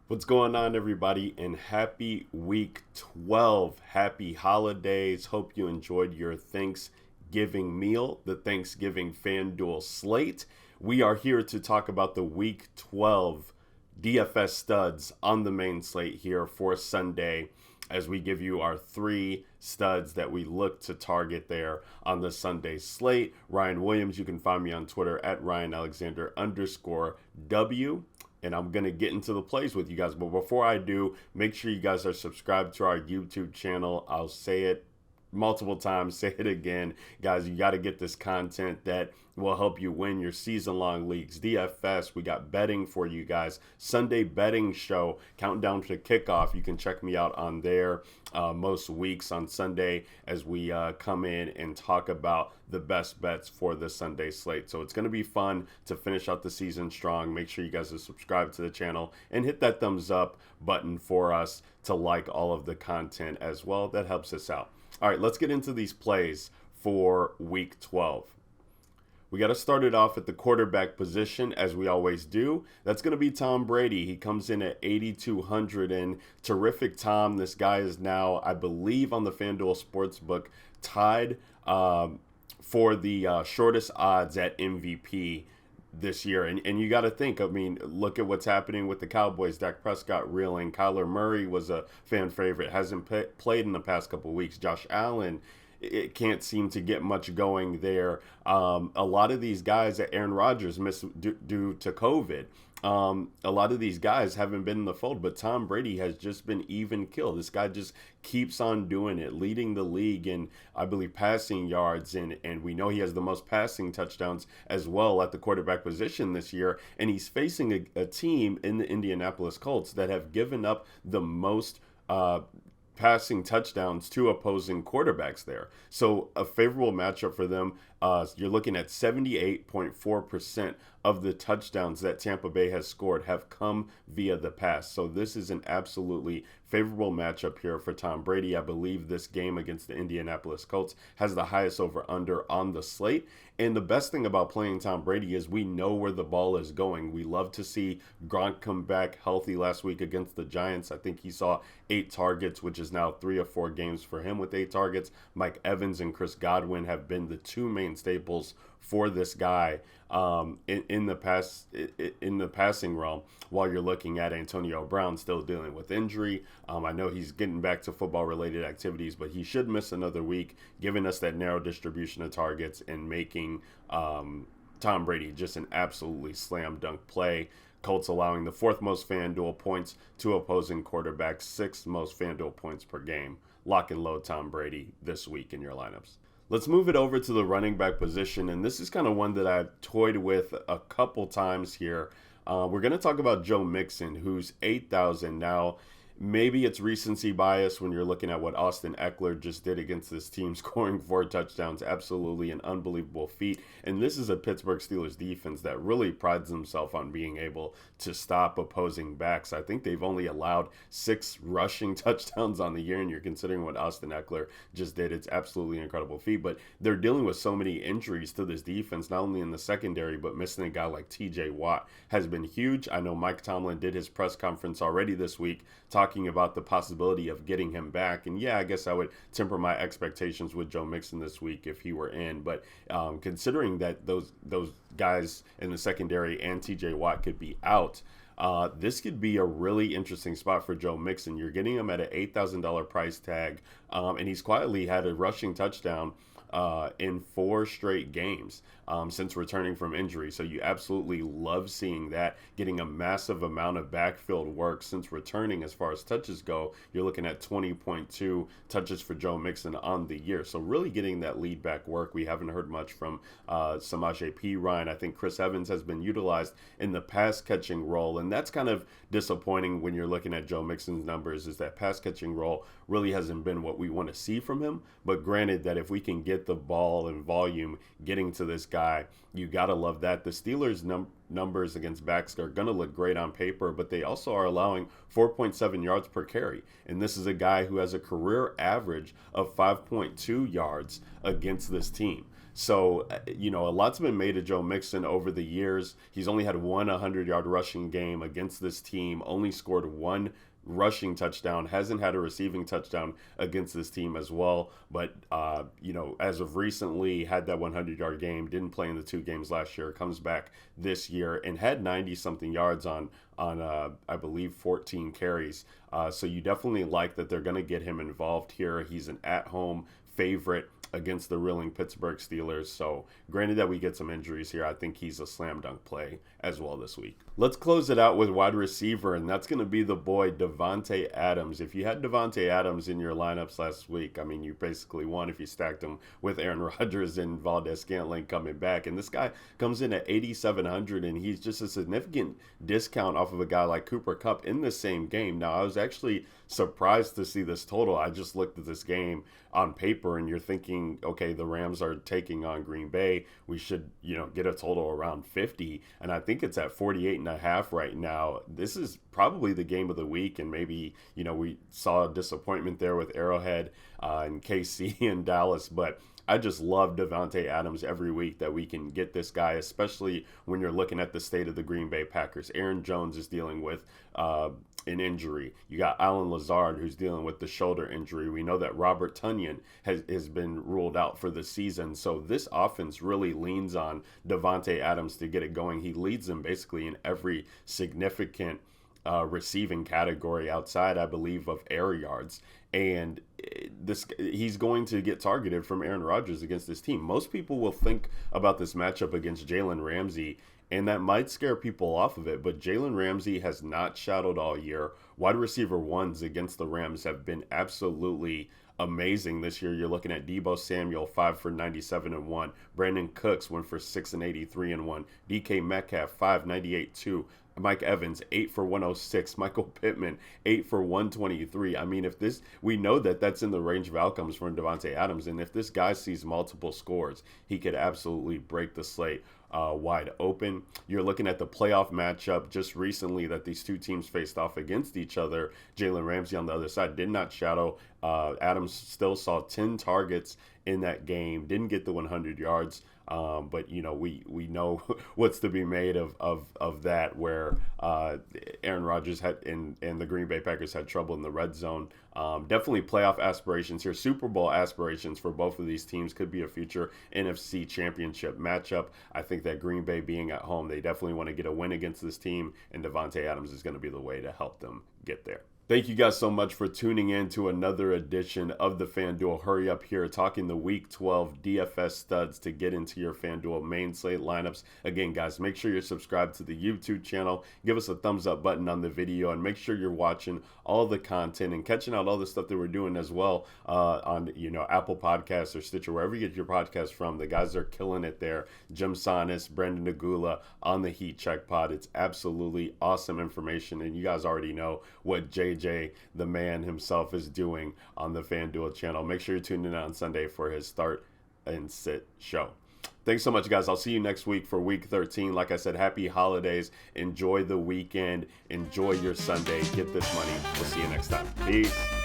What's going on, everybody? And happy week 12. Happy holidays. Hope you enjoyed your Thanksgiving meal, the Thanksgiving FanDuel slate. We are here to talk about the week 12 DFS studs on the main slate here for Sunday as we give you our three studs that we look to target there on the Sunday slate. Ryan Williams, you can find me on Twitter at Ryan Alexander _W. And I'm going to get into the plays with you guys. But before I do, make sure you guys are subscribed to our YouTube channel. I'll say it multiple times, say it again. Guys, you got to get this content that will help you win your season-long leagues. DFS, we got betting for you guys. Sunday betting show, countdown to kickoff. You can check me out on there most weeks on Sunday as we come in and talk about the best bets for the Sunday slate. So it's going to be fun to finish out the season strong. Make sure you guys are subscribed to the channel and hit that thumbs up button for us to like all of the content as well. That helps us out. All right, let's get into these plays for week 12. We got to start it off at the quarterback position, as we always do. That's going to be Tom Brady. He comes in at 8,200, and terrific Tom. This guy is now, I believe, on the FanDuel Sportsbook, tied for the shortest odds at MVP this year. And you got to think, I mean, look at what's happening with the Cowboys. Dak Prescott reeling. Kyler Murray was a fan favorite, hasn't played in the past couple of weeks. Josh Allen, it can't seem to get much going there. A lot of these guys that Aaron Rodgers missed due to COVID. A lot of these guys haven't been in the fold, but Tom Brady has just been even kill. This guy just keeps on doing it, leading the league in, I believe, passing yards, and we know he has the most passing touchdowns as well at the quarterback position this year, and he's facing a team in the Indianapolis Colts that have given up the most passing touchdowns to opposing quarterbacks there. So a favorable matchup for them. You're looking at 78.4% of the touchdowns that Tampa Bay has scored have come via the pass. So this is an absolutely favorable matchup here for Tom Brady. I believe this game against the Indianapolis Colts has the highest over-under on the slate. And the best thing about playing Tom Brady is we know where the ball is going. We love to see Gronk come back healthy last week against the Giants. I think he saw 8 targets, which is now 3 or 4 games for him with 8 targets. Mike Evans and Chris Godwin have been the two main staples for this guy in the passing realm, while you're looking at Antonio Brown still dealing with injury. I know he's getting back to football related activities, but he should miss another week, giving us that narrow distribution of targets and making Tom Brady just an absolutely slam dunk play. Colts allowing the 4th most FanDuel points to opposing quarterbacks, 6th most FanDuel points per game. Lock and load Tom Brady this week in your lineups. Let's move it over to the running back position, and this is kind of one that I've toyed with a couple times here. We're going to talk about Joe Mixon, who's 8,000 now. Maybe it's recency bias when you're looking at what Austin Eckler just did against this team, scoring 4 touchdowns. Absolutely an unbelievable feat. And this is a Pittsburgh Steelers defense that really prides themselves on being able to stop opposing backs. I think they've only allowed 6 rushing touchdowns on the year, and you're considering what Austin Eckler just did. It's absolutely an incredible feat. But they're dealing with so many injuries to this defense, not only in the secondary, but missing a guy like TJ Watt has been huge. I know Mike Tomlin did his press conference already this week talking about the possibility of getting him back. And yeah, I guess I would temper my expectations with Joe Mixon this week if he were in. But considering that those guys in the secondary and TJ Watt could be out, this could be a really interesting spot for Joe Mixon. You're getting him at an $8,000 price tag, and he's quietly had a rushing touchdown in 4 straight games since returning from injury. So you absolutely love seeing that, getting a massive amount of backfield work since returning. As far as touches go, you're looking at 20.2 touches for Joe Mixon on the year. So really getting that lead back work. We haven't heard much from Samaje Perine. I think Chris Evans has been utilized in the pass catching role, and that's kind of disappointing when you're looking at Joe Mixon's numbers, is that pass catching role really hasn't been what we want to see from him. But granted that if we can get the ball and volume getting to this guy, you got to love that. The Steelers' numbers against backs are going to look great on paper, but they also are allowing 4.7 yards per carry. And this is a guy who has a career average of 5.2 yards against this team. So, a lot's been made of Joe Mixon over the years. He's only had one 100-yard rushing game against this team, only scored one rushing touchdown, hasn't had a receiving touchdown against this team as well. But, as of recently, had that 100-yard game, didn't play in the 2 games last year, comes back this year and had 90-something yards on I believe 14 carries. So you definitely like that they're going to get him involved here. He's an at-home favorite against the reeling Pittsburgh Steelers. So granted that we get some injuries here, I think he's a slam dunk play as well this week. Let's close it out with wide receiver, and that's going to be the boy Davante Adams. If you had Davante Adams in your lineups last week, I mean, you basically won if you stacked him with Aaron Rodgers and Valdez-Scantling coming back. And this guy comes in at 8,700, and he's just a significant discount off of a guy like Cooper Kupp in the same game. Now, I was actually surprised to see this total. I just looked at this game on paper, and you're thinking, okay, the Rams are taking on Green Bay. We should, get a total around 50, and I think it's at 48.5 right now. This is probably the game of the week, and maybe, we saw a disappointment there with Arrowhead and KC and Dallas, but I just love Davante Adams every week that we can get this guy, especially when you're looking at the state of the Green Bay Packers. Aaron Jones is dealing with an injury. You got Alan Lazard, who's dealing with the shoulder injury. We know that Robert Tonyan has been ruled out for the season. So this offense really leans on Davante Adams to get it going. He leads them basically in every significant receiving category outside, I believe, of air yards. And he's going to get targeted from Aaron Rodgers against this team. Most people will think about this matchup against Jalen Ramsey, and that might scare people off of it. But Jalen Ramsey has not shadowed all year. Wide receiver ones against the Rams have been absolutely amazing this year. You're looking at Deebo Samuel, 5 for 97 and 1. Brandon Cooks, 1 for 6 and 83 and 1. DK Metcalf, 598 2. Mike Evans, 8 for 106. Michael Pittman, 8 for 123. I mean, we know that that's in the range of outcomes from Davante Adams. And if this guy sees multiple scores, he could absolutely break the slate wide open. You're looking at the playoff matchup just recently that these two teams faced off against each other. Jalen Ramsey on the other side did not shadow. Adams still saw 10 targets in that game, didn't get the 100 yards. But we know what's to be made of that, where Aaron Rodgers had and the Green Bay Packers had trouble in the red zone. Definitely playoff aspirations here. Super Bowl aspirations for both of these teams. Could be a future NFC championship matchup. I think that Green Bay being at home, they definitely want to get a win against this team, and Davante Adams is going to be the way to help them get there. Thank you guys so much for tuning in to another edition of the FanDuel Hurry Up here, talking the Week 12 DFS studs to get into your FanDuel main slate lineups. Again, guys, make sure you're subscribed to the YouTube channel. Give us a thumbs up button on the video, and make sure you're watching all the content and catching out all the stuff that we're doing as well on Apple Podcasts or Stitcher, wherever you get your podcast from. The guys are killing it there. Jim Sonis, Brendan Nagula on the Heat Check Pod. It's absolutely awesome information, and you guys already know what JJ, the man himself, is doing on the FanDuel channel. Make sure you're tuning in on Sunday for his start and sit show. Thanks so much, guys. I'll see you next week for Week 13. Like I said, happy holidays. Enjoy the weekend. Enjoy your Sunday. Get this money. We'll see you next time. Peace.